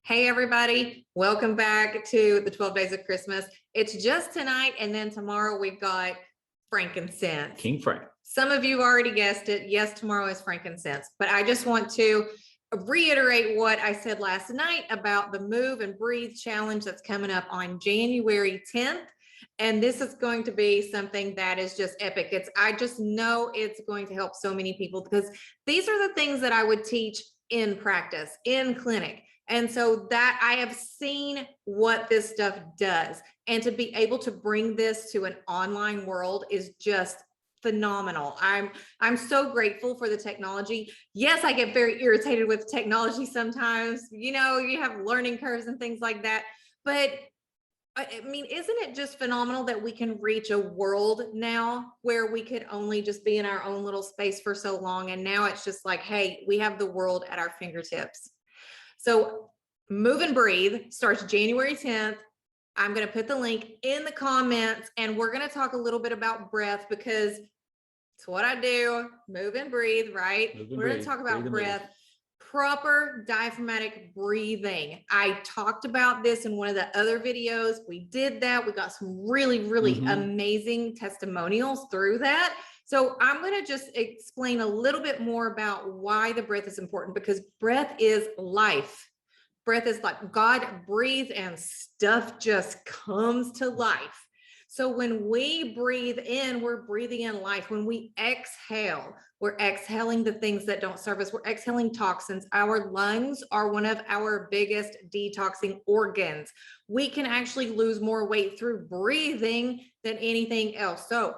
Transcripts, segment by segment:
Hey everybody, welcome back to the 12 Days of Christmas. It's just tonight, and then tomorrow we've got frankincense. King Frank. Some of you have already guessed it. Yes, tomorrow is frankincense, but I just want to reiterate what I said last night about the Move and Breathe challenge that's coming up on January 10th. And this is going to be something that is just epic. I just know it's going to help so many people because these are the things that I would teach in practice, in clinic. And so that I have seen what this stuff does. And to be able to bring this to an online world is just phenomenal. I'm so grateful for the technology. Yes, I get very irritated with technology sometimes. You know, you have learning curves and things like that. But I mean, isn't it just phenomenal that we can reach a world now where we could only just be in our own little space for so long? And now it's just like, hey, we have the world at our fingertips. So Move and Breathe starts January 10th. I'm going to put the link in the comments, and we're going to talk a little bit about breath because it's what I do. Move and breathe, right? We're going to talk about breath, proper diaphragmatic breathing. I talked about this in one of the other videos. We did that. We got some really amazing testimonials through that. So I'm going to just explain a little bit more about why the breath is important, because breath is life. Breath is like God breathes and stuff just comes to life. So when we breathe in, we're breathing in life. When we exhale, we're exhaling the things that don't serve us. We're exhaling toxins. Our lungs are one of our biggest detoxing organs. We can actually lose more weight through breathing than anything else. So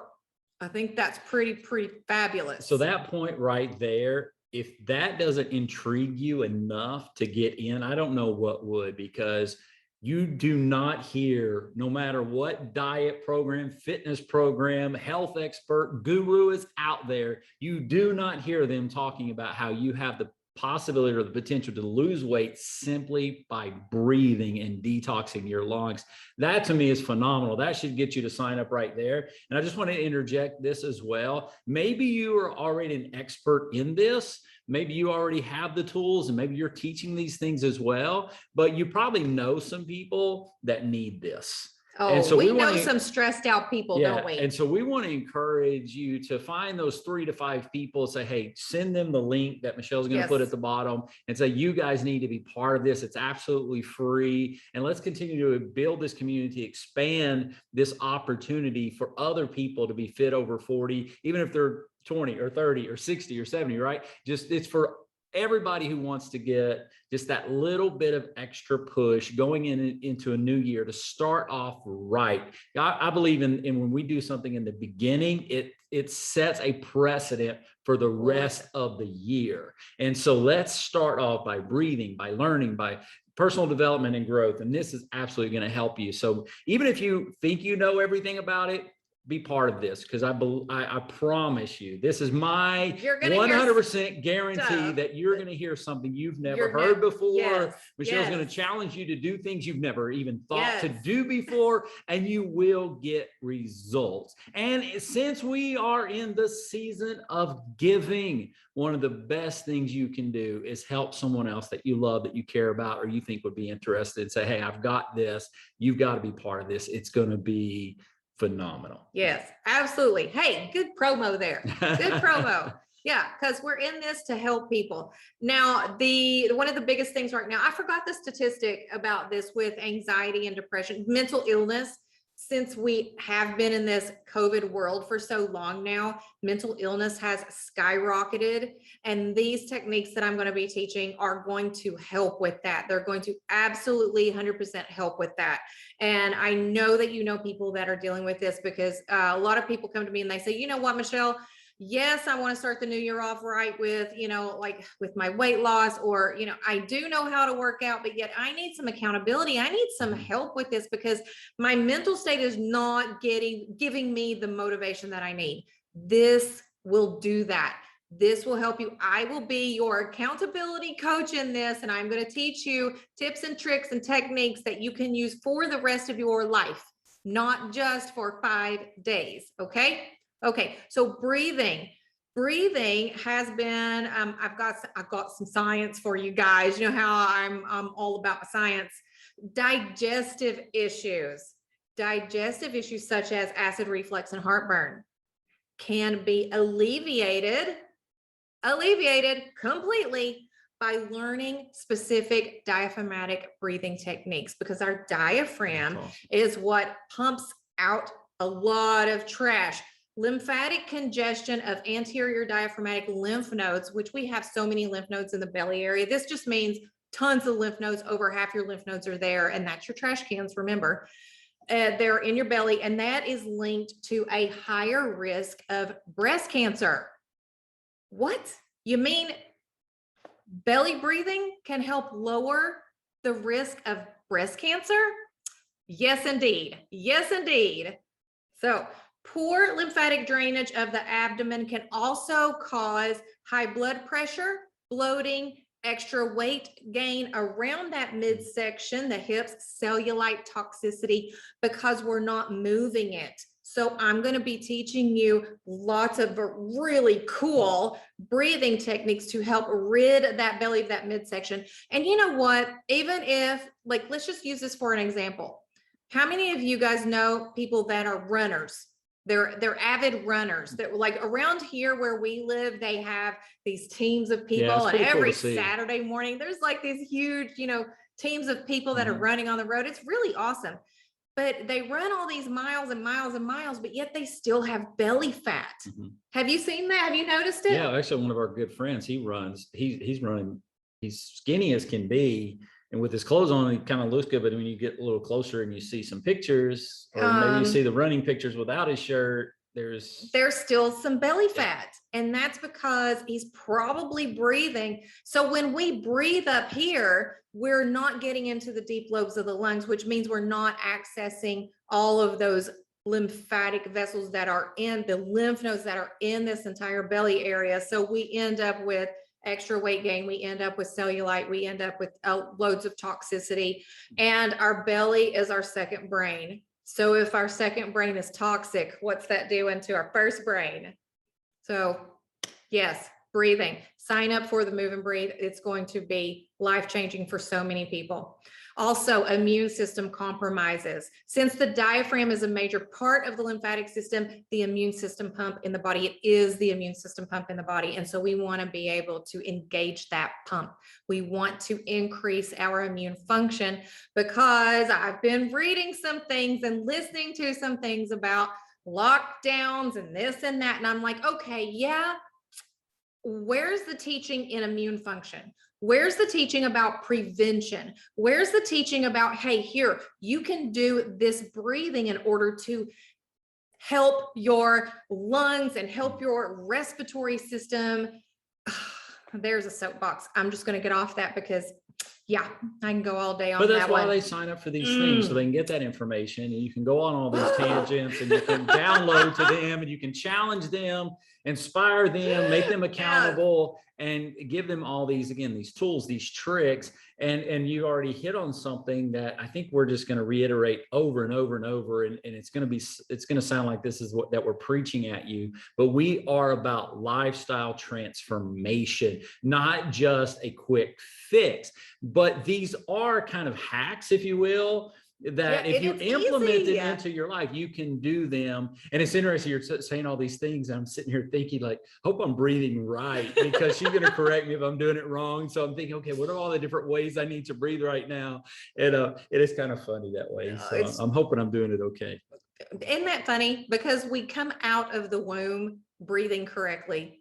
I think that's pretty fabulous. So that point right there, if that doesn't intrigue you enough to get in, I don't know what would, because you do not hear, no matter what diet program, fitness program, health expert, guru is out there, you do not hear them talking about how you have the possibility or the potential to lose weight simply by breathing and detoxing your lungs. That to me is phenomenal. That should get you to sign up right there. And I just want to interject this as well. Maybe you are already an expert in this. Maybe you already have the tools and maybe you're teaching these things as well, but you probably know some people that need this. Oh, and so we know some stressed out people, don't we? And so we want to encourage you to find those 3 to 5 people, say, hey, send them the link that Michelle's going to put at the bottom and say, you guys need to be part of this. It's absolutely free. And let's continue to build this community, expand this opportunity for other people to be fit over 40, even if they're 20 or 30 or 60 or 70, right? Just it's for everybody who wants to get just that little bit of extra push going into a new year to start off right. I believe in when we do something in the beginning, it sets a precedent for the rest of the year. And so let's start off by breathing, by learning, by personal development and growth. And this is absolutely going to help you. So even if you think you know everything about it, be part of this, because I promise you, this is my 100% guarantee that you're going to hear something you've never heard before. Michelle's going to challenge you to do things you've never even thought to do before, and you will get results. And since we are in the season of giving, one of the best things you can do is help someone else that you love, that you care about, or you think would be interested, and say, hey, I've got this. You've got to be part of this. It's going to be phenomenal. Yes, absolutely. Hey, good promo there. Good promo. Yeah, because we're in this to help people. Now, one of the biggest things right now, I forgot the statistic about this with anxiety and depression, mental illness. Since we have been in this COVID world for so long now, mental illness has skyrocketed. And these techniques that I'm going to be teaching are going to help with that. They're going to absolutely 100% help with that. And I know that you know people that are dealing with this, because a lot of people come to me and they say, you know what, Michelle? Yes, I want to start the new year off right with, like with my weight loss, or, I do know how to work out, but yet I need some accountability. I need some help with this because my mental state is not giving me the motivation that I need. This will do that. This will help you. I will be your accountability coach in this, and I'm going to teach you tips and tricks and techniques that you can use for the rest of your life, not just for 5 days. Okay. Okay, so breathing. breathing has been, I've got some science for you guys. You know how I'm all about science. Digestive issues such as acid reflux and heartburn can be alleviated completely by learning specific diaphragmatic breathing techniques, because our diaphragm is what pumps out a lot of trash. Lymphatic congestion of anterior diaphragmatic lymph nodes, which we have so many lymph nodes in the belly area. This just means tons of lymph nodes. Over half your lymph nodes are there, and that's your trash cans, remember. They're in your belly, and that is linked to a higher risk of breast cancer. What? You mean belly breathing can help lower the risk of breast cancer? Yes, indeed. Yes, indeed. So poor lymphatic drainage of the abdomen can also cause high blood pressure, bloating, extra weight gain around that midsection, the hips, cellulite toxicity, because we're not moving it. So I'm going to be teaching you lots of really cool breathing techniques to help rid that belly of that midsection. And you know what? Even if, like, let's just use this for an example. How many of you guys know people that are runners? They're avid runners. That, like, around here where we live, they have these teams of people, and every Saturday morning there's like these huge, you know, teams of people that are running on the road. It's really awesome. But they run all these miles and miles and miles, but yet they still have belly fat. Have you seen that? Have you noticed it? Yeah, actually, one of our good friends, he runs. He's running. He's skinny as can be, and with his clothes on, he kind of looks good. But when you get a little closer and you see some pictures, or maybe you see the running pictures without his shirt, there's still some belly fat, and that's because he's probably breathing. So when we breathe up here, we're not getting into the deep lobes of the lungs, which means we're not accessing all of those lymphatic vessels that are in the lymph nodes that are in this entire belly area. So we end up with extra weight gain, we end up with cellulite, we end up with loads of toxicity, and our belly is our second brain. So if our second brain is toxic, what's that doing to our first brain? So yes, breathing. Sign up for the Move and Breathe. It's going to be life-changing for so many people. Also, immune system compromises. Since the diaphragm is a major part of the lymphatic system, the immune system pump in the body, it is the immune system pump in the body. And so we want to be able to engage that pump. We want to increase our immune function, because I've been reading some things and listening to some things about lockdowns and this and that. And I'm like, okay, yeah, where's the teaching in immune function? Where's the teaching about prevention? Where's the teaching about, hey, here, you can do this breathing in order to help your lungs and help your respiratory system? There's a soapbox. I'm just going to get off that, because yeah, I can go all day on that. But that's why they sign up for these things, so they can get that information, and you can go on all these tangents, and you can download to them, and you can challenge them, inspire them, make them accountable, and give them all these, again, these tools, these tricks. And you already hit on something that I think we're just going to reiterate over and over and over. And it's going to sound like this is what that we're preaching at you, but we are about lifestyle transformation, not just a quick fix. But these are kind of hacks, if you will, that if you implement them into your life, you can do them. And it's interesting, you're saying all these things. I'm sitting here thinking, like, hope I'm breathing right, because she's going to correct me if I'm doing it wrong. So I'm thinking, okay, what are all the different ways I need to breathe right now? And it is kind of funny that way. So I'm hoping I'm doing it okay. Isn't that funny? Because we come out of the womb breathing correctly,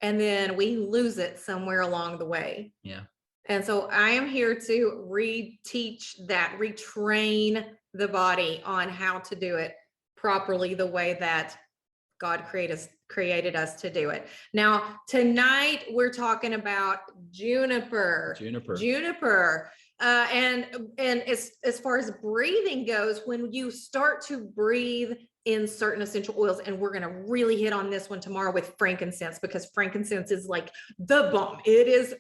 and then we lose it somewhere along the way. Yeah. And so I am here to reteach that, retrain the body on how to do it properly, the way that God created us to do it. Now, tonight we're talking about Juniper. And as far as breathing goes, when you start to breathe in certain essential oils, and we're going to really hit on this one tomorrow with frankincense, because frankincense is like the bomb. It is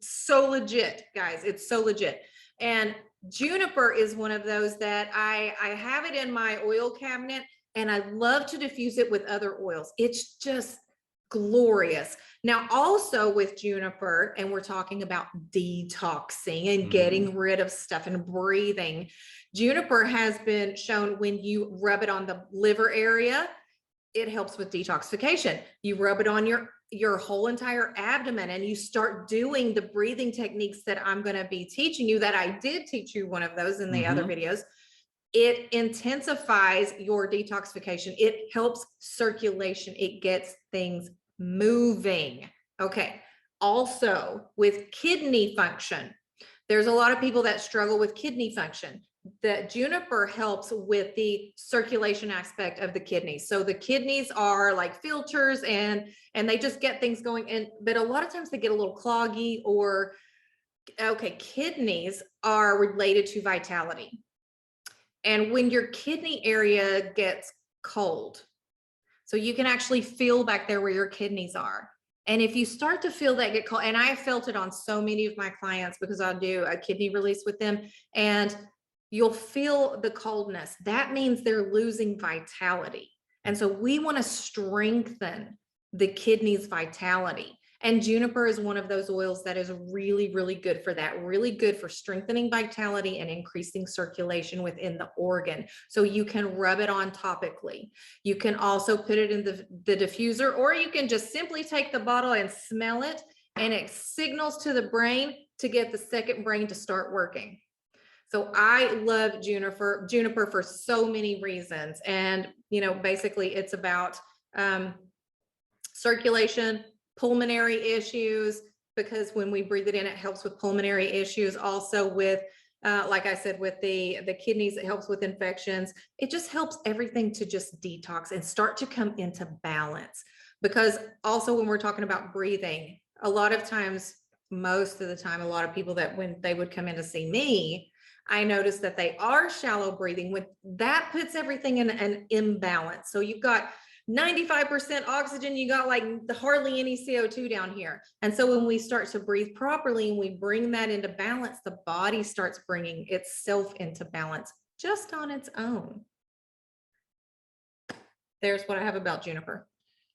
so legit, guys. It's so legit. And juniper is one of those that I have it in my oil cabinet, and I love to diffuse it with other oils. It's just glorious. Now, also with juniper, and we're talking about detoxing and getting rid of stuff and breathing, juniper has been shown when you rub it on the liver area, it helps with detoxification. You rub it on your whole entire abdomen and you start doing the breathing techniques that I'm going to be teaching you, that I did teach you one of those in the other videos. It intensifies your detoxification. It helps circulation. It gets things moving. Okay. Also with kidney function, there's a lot of people that struggle with kidney function. The juniper helps with the circulation aspect of the kidneys. So the kidneys are like filters and they just get things going. But a lot of times they get a little cloggy, or okay, kidneys are related to vitality. And when your kidney area gets cold, so you can actually feel back there where your kidneys are. And if you start to feel that get cold, and I have felt it on so many of my clients because I do a kidney release with them, and you'll feel the coldness. That means they're losing vitality. And so we want to strengthen the kidney's vitality. And juniper is one of those oils that is really, really good for that, really good for strengthening vitality and increasing circulation within the organ. So you can rub it on topically. You can also put it in the diffuser, or you can just simply take the bottle and smell it, and it signals to the brain to get the second brain to start working. So I love juniper for so many reasons. And, you know, basically it's about circulation, pulmonary issues, because when we breathe it in, it helps with pulmonary issues. Also with, like I said, with the kidneys, it helps with infections. It just helps everything to just detox and start to come into balance. Because also when we're talking about breathing, a lot of times, most of the time, a lot of people that when they would come in to see me, I noticed that they are shallow breathing. With that puts everything in an imbalance. So you've got 95% oxygen, you got like hardly any CO2 down here. And so when we start to breathe properly and we bring that into balance, the body starts bringing itself into balance just on its own. There's what I have about juniper.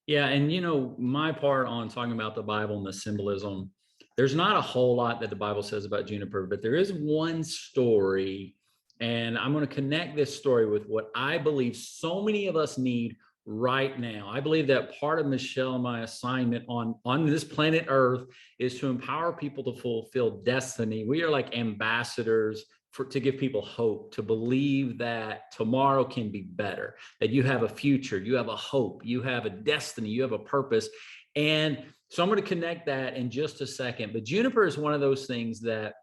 Yeah. And, you know, my part on talking about the Bible and the symbolism, there's not a whole lot that the Bible says about juniper, but there is one story, and I'm going to connect this story with what I believe so many of us need right now. I believe that part of Michelle and my assignment on this planet Earth is to empower people to fulfill destiny. We are like ambassadors to give people hope, to believe that tomorrow can be better, that you have a future, you have a hope, you have a destiny, you have a purpose. And so I'm going to connect that in just a second. But juniper is one of those things that,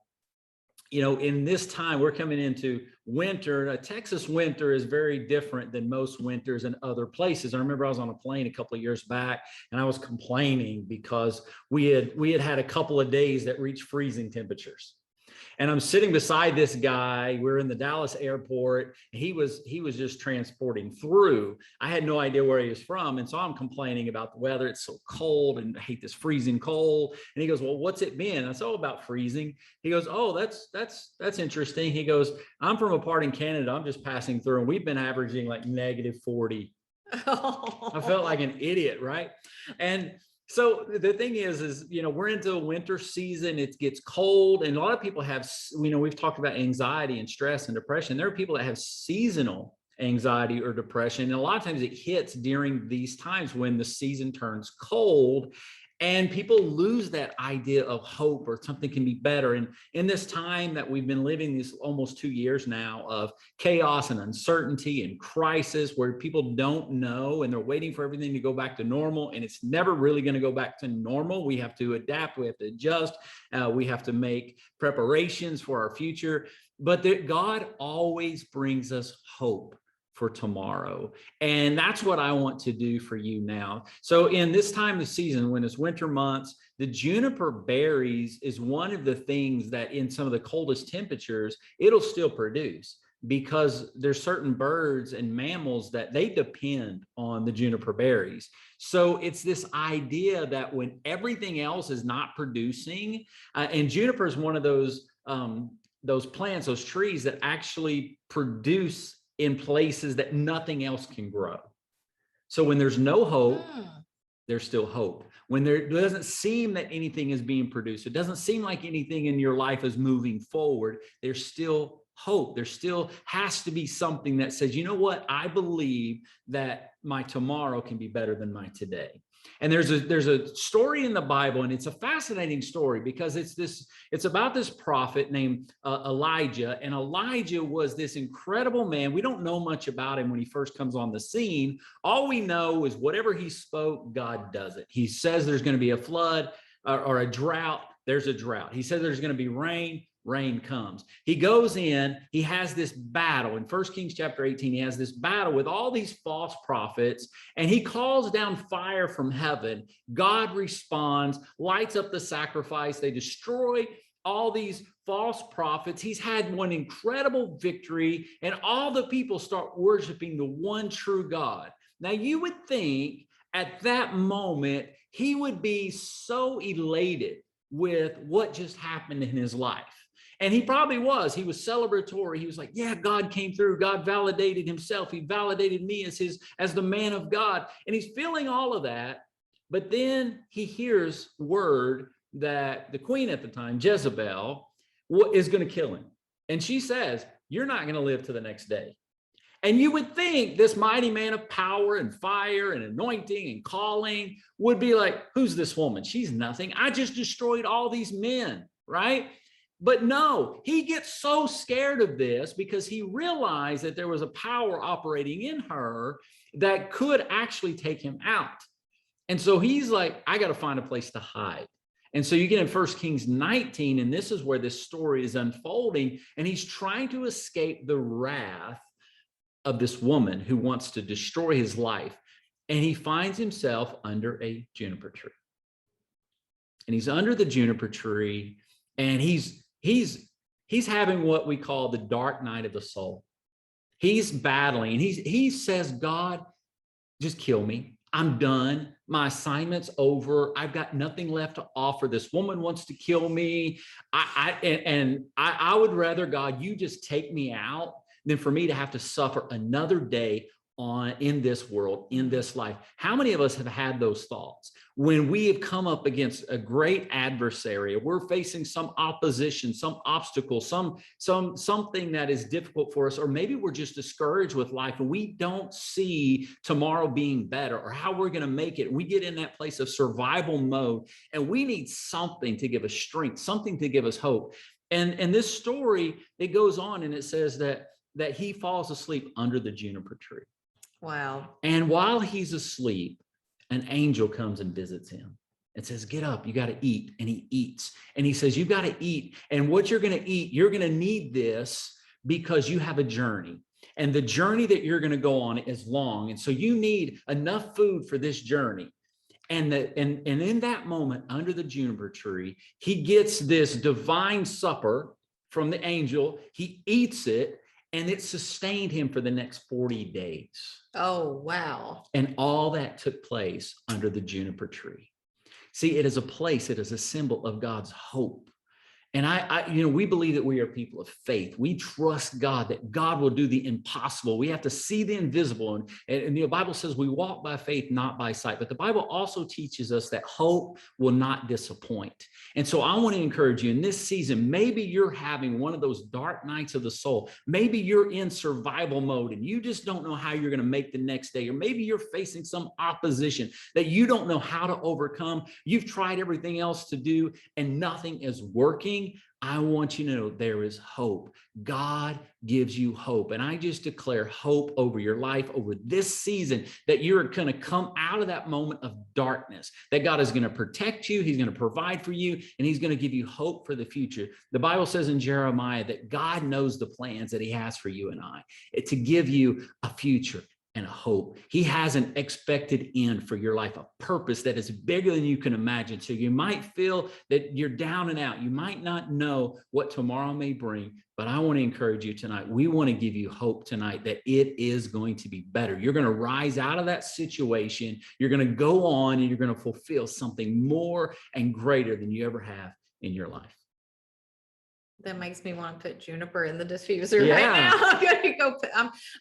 you know, in this time, we're coming into winter. A Texas winter is very different than most winters in other places. I remember I was on a plane a couple of years back and I was complaining because we had a couple of days that reached freezing temperatures. And I'm sitting beside this guy. We're in the Dallas airport. He was just transporting through. I had no idea where he was from. And so I'm complaining about the weather. It's so cold and I hate this freezing cold. And he goes, well, what's it been? I said, oh, about freezing. He goes, oh, that's interesting. He goes, I'm from a part in Canada. I'm just passing through and we've been averaging like -40. I felt like an idiot, right? And so the thing is, you know, we're into a winter season, it gets cold, and a lot of people have, you know, we've talked about anxiety and stress and depression. There are people that have seasonal anxiety or depression. And a lot of times it hits during these times when the season turns cold and people lose that idea of hope or something can be better. And in this time that we've been living these almost 2 years now of chaos and uncertainty and crisis where people don't know and they're waiting for everything to go back to normal, and it's never really going to go back to normal. We have to adapt, we have to adjust, we have to make preparations for our future. But God always brings us hope for tomorrow. And that's what I want to do for you now. So in this time of season, when it's winter months, the juniper berries is one of the things that in some of the coldest temperatures, it'll still produce, because there's certain birds and mammals that they depend on the juniper berries. So it's this idea that when everything else is not producing, and juniper is one of those plants, those trees that actually produce in places that nothing else can grow. So when there's no hope, there's still hope. When there doesn't seem that anything is being produced, it doesn't seem like anything in your life is moving forward, there's still hope. There still has to be something that says, you know what? I believe that my tomorrow can be better than my today. And there's a story in the Bible, and it's a fascinating story because it's about this prophet named Elijah. And Elijah was this incredible man. We don't know much about him when he first comes on the scene. All we know is whatever he spoke, God does it. He says there's going to be a flood or a drought. There's a drought. He says there's going to be rain. Rain comes. He goes in, he has this battle. In 1 Kings chapter 18, he has this battle with all these false prophets, and he calls down fire from heaven. God responds, lights up the sacrifice. They destroy all these false prophets. He's had one incredible victory, and all the people start worshiping the one true God. Now, you would think at that moment, he would be so elated with what just happened in his life. And he probably was. He was celebratory. He was like, yeah, God came through. God validated himself. He validated me as the man of God. And he's feeling all of that. But then he hears word that the queen at the time, Jezebel, is going to kill him. And she says, you're not going to live to the next day. And you would think this mighty man of power and fire and anointing and calling would be like, who's this woman? She's nothing. I just destroyed all these men, right? But no, he gets so scared of this because he realized that there was a power operating in her that could actually take him out. And so he's like, I got to find a place to hide. And so you get in 1 Kings 19, and this is where this story is unfolding. And he's trying to escape the wrath of this woman who wants to destroy his life. And he finds himself under a juniper tree. And he's under the juniper tree, and he's having what we call the dark night of the soul. He's battling. He says, God, just kill me. I'm done. My assignment's over. I've got nothing left to offer. This woman wants to kill me. I would rather, God, you just take me out than for me to have to suffer another day in this world, in this life. How many of us have had those thoughts when we have come up against a great adversary, or we're facing some opposition, some obstacle, something that is difficult for us, or maybe we're just discouraged with life and we don't see tomorrow being better or how we're going to make it. We get in that place of survival mode, and we need something to give us strength, something to give us hope. And this story, it goes on and it says that he falls asleep under the juniper tree. Wow. And while he's asleep, an angel comes and visits him and says, get up, you got to eat. And he eats. And he says, you got to eat. And what you're going to eat, you're going to need this because you have a journey. And the journey that you're going to go on is long. And so you need enough food for this journey. And in that moment, under the juniper tree, he gets this divine supper from the angel. He eats it, and it sustained him for the next 40 days. Oh, wow. And all that took place under the juniper tree. See, it is a place, it is a symbol of God's hope. And we believe that we are people of faith. We trust God, that God will do the impossible. We have to see the invisible. And the Bible says we walk by faith, not by sight. But the Bible also teaches us that hope will not disappoint. And so I want to encourage you in this season, maybe you're having one of those dark nights of the soul. Maybe you're in survival mode and you just don't know how you're going to make the next day. Or maybe you're facing some opposition that you don't know how to overcome. You've tried everything else to do and nothing is working. I want you to know there is hope. God gives you hope. And I just declare hope over your life, over this season, that you're going to come out of that moment of darkness, that God is going to protect you. He's going to provide for you, and he's going to give you hope for the future. The Bible says in Jeremiah that God knows the plans that he has for you and I, to give you a future and a hope. He has an expected end for your life, a purpose that is bigger than you can imagine. So you might feel that you're down and out. You might not know what tomorrow may bring, but I want to encourage you tonight. We want to give you hope tonight that it is going to be better. You're going to rise out of that situation. You're going to go on and you're going to fulfill something more and greater than you ever have in your life. That makes me want to put Juniper in the diffuser right now. I'm going to go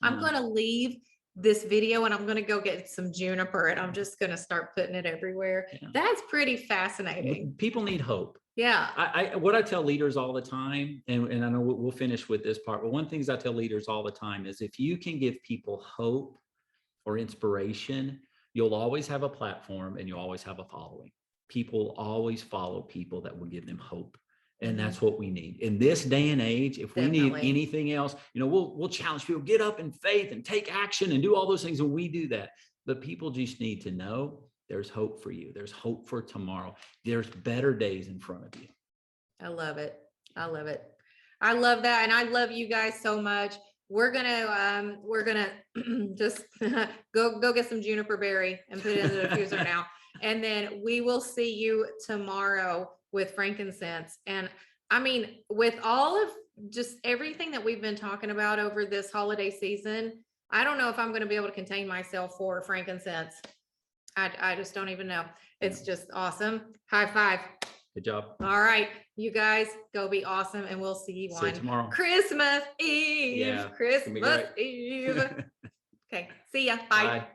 I'm going to leave this video and I'm going to go get some juniper and I'm just going to start putting it everywhere. Yeah. That's pretty fascinating. People need hope. Yeah. What I tell leaders all the time, and I know we'll finish with this part, but one of the things I tell leaders all the time is if you can give people hope or inspiration, you'll always have a platform and you'll always have a following. People always follow people that will give them hope. And that's what we need in this day and age. If we need anything else, you know, we'll challenge people, get up in faith and take action and do all those things. And we do that. But people just need to know there's hope for you. There's hope for tomorrow. There's better days in front of you. I love it. I love it. I love that. And I love you guys so much. We're gonna just go get some juniper berry and put it in the diffuser now. And then we will see you tomorrow with frankincense. And I mean, with all of just everything that we've been talking about over this holiday season, I don't know if I'm going to be able to contain myself for frankincense. I just don't even know. It's just awesome. High five. Good job. All right. You guys go be awesome. And we'll see you on tomorrow. Christmas Eve. Yeah, Christmas Eve. Okay. See ya. Bye. Bye.